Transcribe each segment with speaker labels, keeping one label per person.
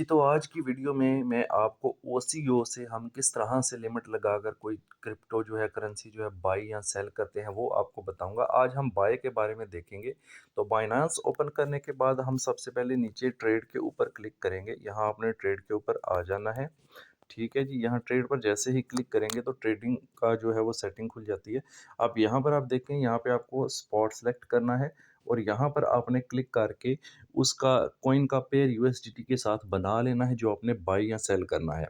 Speaker 1: जी, तो आज की वीडियो में मैं आपको ओसीओ से हम किस तरह से लिमिट लगाकर कोई क्रिप्टो जो है करेंसी जो है बाई या सेल करते हैं वो आपको बताऊंगा। आज हम बाय के बारे में देखेंगे। तो बाइनांस ओपन करने के बाद हम सबसे पहले नीचे ट्रेड के ऊपर क्लिक करेंगे। यहाँ आपने ट्रेड के ऊपर आ जाना है। ठीक है जी, यहाँ ट्रेड पर जैसे ही क्लिक करेंगे तो ट्रेडिंग का जो है वो सेटिंग खुल जाती है। अब यहाँ पर आप देखें, यहाँ पे आपको स्पॉट सेलेक्ट करना है और यहाँ पर आपने क्लिक करके उसका कॉइन का पेयर यूएसडीटी के साथ बना लेना है जो आपने बाई या सेल करना है।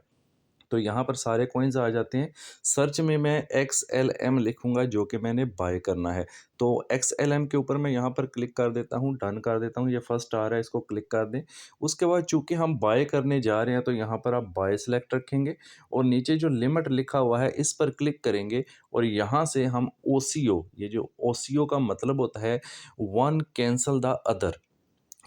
Speaker 1: तो यहाँ पर सारे कॉइन्स आ जाते हैं। सर्च में मैं XLM लिखूँगा जो कि मैंने बाय करना है। तो XLM के ऊपर मैं यहाँ पर क्लिक कर देता हूँ, डन कर देता हूँ। ये फर्स्ट आ रहा है, इसको क्लिक कर दें। उसके बाद चूँकि हम बाय करने जा रहे हैं तो यहाँ पर आप बाय सेलेक्ट रखेंगे और नीचे जो लिमिट लिखा हुआ है इस पर क्लिक करेंगे और यहाँ से हम ओसीओ, ये जो ओसीओ का मतलब होता है वन कैंसल द अदर,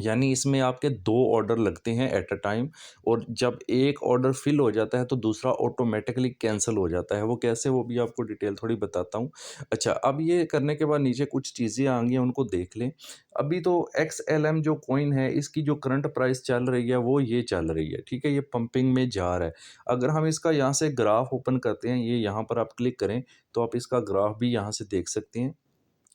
Speaker 1: यानी इसमें आपके 2 ऑर्डर लगते हैं एट अ टाइम और जब एक ऑर्डर फिल हो जाता है तो दूसरा ऑटोमेटिकली कैंसिल हो जाता है। वो कैसे, वो भी आपको डिटेल थोड़ी बताता हूँ। अच्छा, अब ये करने के बाद नीचे कुछ चीज़ें आ गई हैं, उनको देख लें। अभी तो XLM जो कॉइन है इसकी जो करंट प्राइस चल रही है वो ये चल रही है, ठीक है? ये पंपिंग में जा रहा है। अगर हम इसका यहाँ से ग्राफ ओपन करते हैं, ये यहाँ पर आप क्लिक करें तो आप इसका ग्राफ भी यहाँ से देख सकते हैं।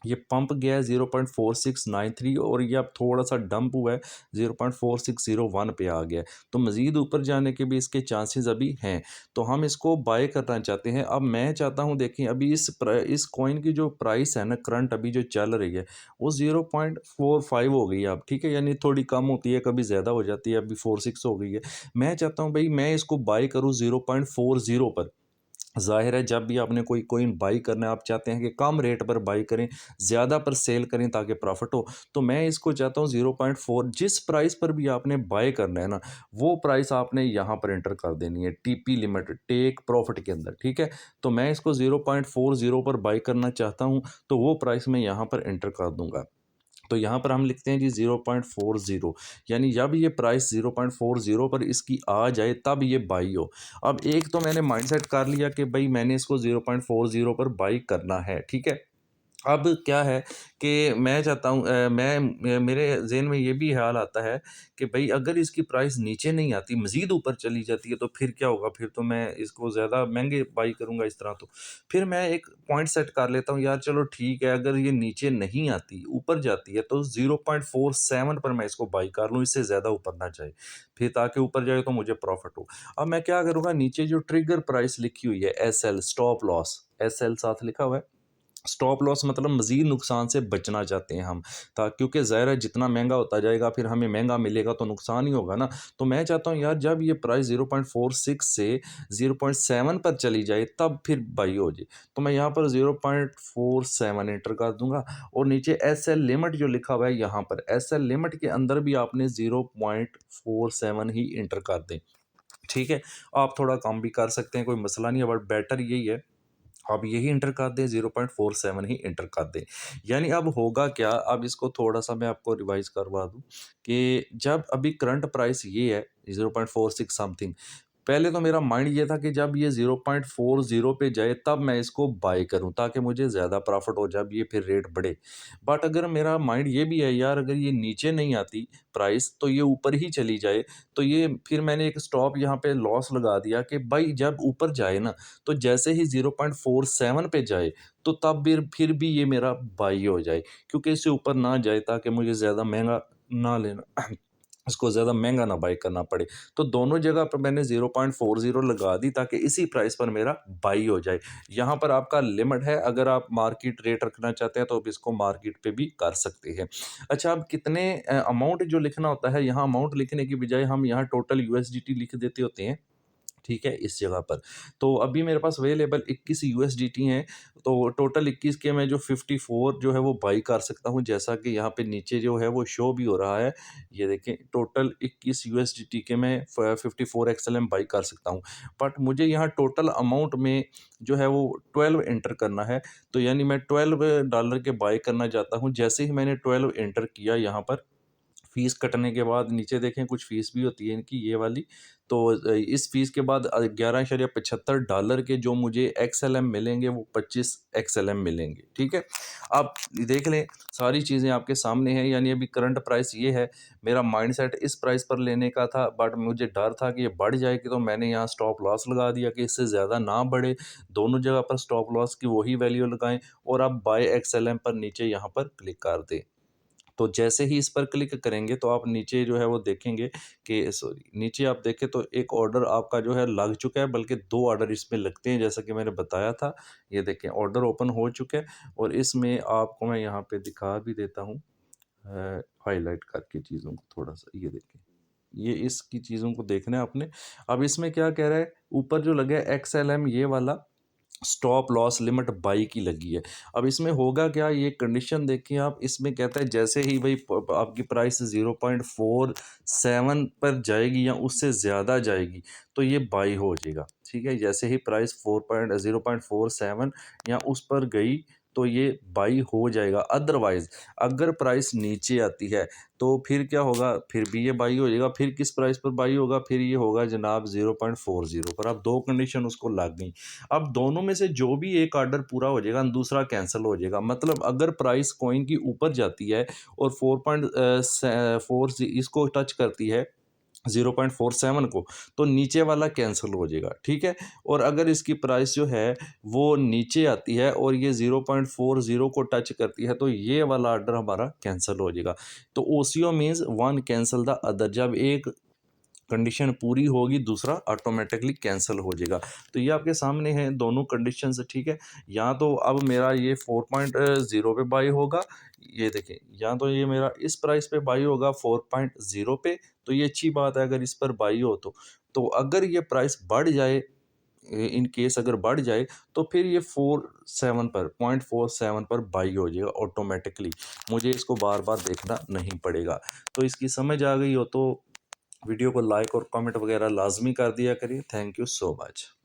Speaker 1: ये पंप गया है 0.4693 और ये अब थोड़ा-सा डंप हुआ है, 0.4601 पे आ गया है। तो मज़ीद ऊपर जाने के भी इसके चांसेस अभी हैं। तो हम इसको बाय करना चाहते हैं। अब मैं चाहता हूँ, देखिए अभी इस कॉइन की जो प्राइस है ना करंट अभी जो चल रही है, वो 0.45 हो गई है अब, ठीक है? यानी थोड़ी कम होती है, कभी ज़्यादा हो जाती है, अभी 46 हो गई है। मैं चाहता हूँ भई मैं इसको बाय करूँ 0.40 पर। ज़ाहिर है जब भी आपने कोई कॉइन बाई करना है, आप चाहते हैं कि कम रेट पर बाई करें, ज़्यादा पर सेल करें ताकि प्रॉफ़िट हो। तो मैं इसको चाहता हूँ 0.4, जिस प्राइस पर भी आपने बाय करना है ना, वो प्राइस आपने यहाँ पर एंटर कर देनी है, टीपी लिमिट, टेक प्रॉफ़िट के अंदर, ठीक है? तो मैं इसको 0.40 पर बाय करना चाहता हूँ, तो वो प्राइस मैं यहाँ पर एंटर कर दूँगा। तो यहाँ पर हम लिखते हैं जी 0.40, यानी जब ये प्राइस 0.40 पर इसकी आ जाए तब ये बाई हो। अब एक तो मैंने माइंडसेट कर लिया कि भाई मैंने इसको 0.40 पर बाई करना है, ठीक है? अब क्या है कि मैं चाहता हूँ, मेरे ज़हन में ये भी ख़्याल आता है कि भई अगर इसकी प्राइस नीचे नहीं आती, मज़ीद ऊपर चली जाती है तो फिर क्या होगा? फिर तो मैं इसको ज़्यादा महँगे बाई करूँगा इस तरह तो। फिर मैं एक पॉइंट सेट कर लेता हूँ, यार चलो ठीक है, अगर ये नीचे नहीं आती, ऊपर जाती है तो 0.47 पर मैं इसको बाई कर लूँ, इससे ज़्यादा ऊपर ना जाए। फिर ताकि ऊपर जाए तो मुझे प्रॉफ़िट हो। अब मैं क्या करूँगा, नीचे जो ट्रिगर प्राइस लिखी हुई है एसएल, स्टॉप लॉस, एसएल साथ लिखा हुआ है। स्टॉप लॉस मतलब मज़ीद नुकसान से बचना चाहते हैं हम, ता क्योंकि ज़ाहिर है जितना महँगा होता जाएगा फिर हमें महँगा मिलेगा तो नुकसान ही होगा ना। तो मैं चाहता हूँ यार जब ये प्राइस 0.46 से 0.7 पर चली जाए तब फिर बाई हो जाए। तो मैं यहाँ पर 0.47 एंटर कर दूँगा और नीचे एसएल लिमिट जो लिखा हुआ है यहाँ पर, एसएल लिमिट के अंदर भी आपने 0.47 ही एंटर कर दें। ठीक है? आप थोड़ा कम भी कर सकते हैं, कोई मसला नहीं है, बट बेटर यही है आप यही एंटर कर दें, 0.47 ही एंटर कर दें। यानी अब होगा क्या, अब इसको थोड़ा-सा मैं आपको रिवाइज़ करवा दूँ कि जब अभी करंट प्राइस ये है 0.46 समथिंग, पहले तो मेरा माइंड ये था कि जब ये 0.40 पे जाए तब मैं इसको बाय करूँ ताकि मुझे ज़्यादा प्रॉफ़िट हो जब ये फिर रेट बढ़े। बट अगर मेरा माइंड ये भी है यार अगर ये नीचे नहीं आती प्राइस तो ये ऊपर ही चली जाए, तो ये फिर मैंने एक स्टॉप यहाँ पे लॉस लगा दिया कि भाई जब ऊपर जाए ना, तो जैसे ही 0.47 पे जाए तो तब फिर भी ये मेरा बाई हो जाए, क्योंकि इससे ऊपर ना जाए ताकि मुझे ज़्यादा महँगा ना लेना इसको ज़्यादा महँगा ना बाय करना पड़े। तो दोनों जगह पे मैंने 0.40 लगा दी ताकि इसी प्राइस पर मेरा बाई हो जाए। यहाँ पर आपका लिमिट है, अगर आप मार्केट रेट रखना चाहते हैं तो आप इसको मार्केट पे भी कर सकते हैं। अच्छा, अब कितने अमाउंट जो लिखना होता है, यहाँ अमाउंट लिखने की बजाय हम यहाँ टोटल यूएसडीटी लिख देते होते हैं। ठीक है, इस जगह पर। तो अभी मेरे पास अवेलेबल 21 यूएसडीटी हैं, तो टोटल 21 के मैं जो 54 जो है वो बाई कर सकता हूँ, जैसा कि यहाँ पे नीचे जो है वो शो भी हो रहा है। ये देखें टोटल 21 यूएसडीटी के मैं 54 एक्सएलएम बाई कर सकता हूँ। बट मुझे यहाँ टोटल अमाउंट में जो है वो 12 एंटर करना है, तो यानी मैं $12 के बाई करना चाहता हूँ। जैसे ही मैंने 12 एंटर किया यहाँ पर, फ़ीस कटने के बाद नीचे देखें कुछ फ़ीस भी होती है इनकी ये वाली। तो इस फ़ीस के बाद $11.75 के जो मुझे एक्सएलएम मिलेंगे वो 25 एक्सएलएम मिलेंगे, ठीक है? आप देख लें सारी चीज़ें आपके सामने हैं, यानी अभी करंट प्राइस ये है। मेरा माइंडसेट इस प्राइस पर लेने का था, बट मुझे डर था कि ये बढ़ जाएगी, तो मैंने यहाँ स्टॉप लॉस लगा दिया कि इससे ज़्यादा ना बढ़े। दोनों जगह पर स्टॉप लॉस की वही वैल्यू लगाएँ और आप बाय एक्सएलएम पर नीचे यहाँ पर क्लिक कर दें। तो जैसे ही इस पर क्लिक करेंगे तो आप नीचे जो है वो देखेंगे कि सॉरी, नीचे आप देखें तो एक ऑर्डर आपका जो है लग चुका है, बल्कि 2 ऑर्डर इसमें लगते हैं जैसा कि मैंने बताया था। ये देखें ऑर्डर ओपन हो चुका है और इसमें आपको मैं यहाँ पे दिखा भी देता हूँ हाइलाइट करके चीज़ों को थोड़ा-सा, ये देखें। ये इसकी चीज़ों को देखना है आपने। अब इसमें क्या कह रहा है, ऊपर जो लगा है एक्सएलएम ये वाला स्टॉप लॉस लिमिट बाई की लगी है। अब इसमें होगा क्या, ये कंडीशन देखिए आप, इसमें कहता है जैसे ही भाई आपकी प्राइस 0.47 पर जाएगी या उससे ज़्यादा जाएगी तो ये बाई हो जाएगा, ठीक है? जैसे ही प्राइस 0.47 या उस पर गई तो ये बाई हो जाएगा। अदरवाइज़ अगर प्राइस नीचे आती है तो फिर क्या होगा, फिर भी ये बाई हो जाएगा। फिर किस प्राइस पर बाई होगा, फिर ये होगा जनाब 0.40 पर। अब 2 कंडीशन उसको लग गई। अब दोनों में से जो भी एक ऑर्डर पूरा हो जाएगा, दूसरा कैंसल हो जाएगा। मतलब अगर प्राइस कॉइन की ऊपर जाती है और 4 इसको टच करती है 0.47 को, तो नीचे वाला कैंसल हो जाएगा, ठीक है? और अगर इसकी प्राइस जो है वो नीचे आती है और ये 0.40 को टच करती है तो ये वाला ऑर्डर हमारा कैंसल हो जाएगा। तो OCO means one cancel the other. जब एक कंडीशन पूरी होगी दूसरा ऑटोमेटिकली कैंसिल हो जाएगा। तो ये आपके सामने हैं दोनों कंडीशंस, ठीक है? या तो अब मेरा ये 4.0 पे बाई होगा, ये देखें, या तो ये मेरा इस प्राइस पे बाई होगा 4.0 पे, तो ये अच्छी बात है अगर इस पर बाई हो तो अगर ये प्राइस बढ़ जाए, इन केस अगर बढ़ जाए तो फिर ये 47 पर 0.47 पर बाई हो जाएगा ऑटोमेटिकली। मुझे इसको बार बार देखना नहीं पड़ेगा। तो इसकी समझ आ गई हो तो वीडियो को लाइक और कमेंट वगैरह लाजमी कर दिया करिए। Thank you so much.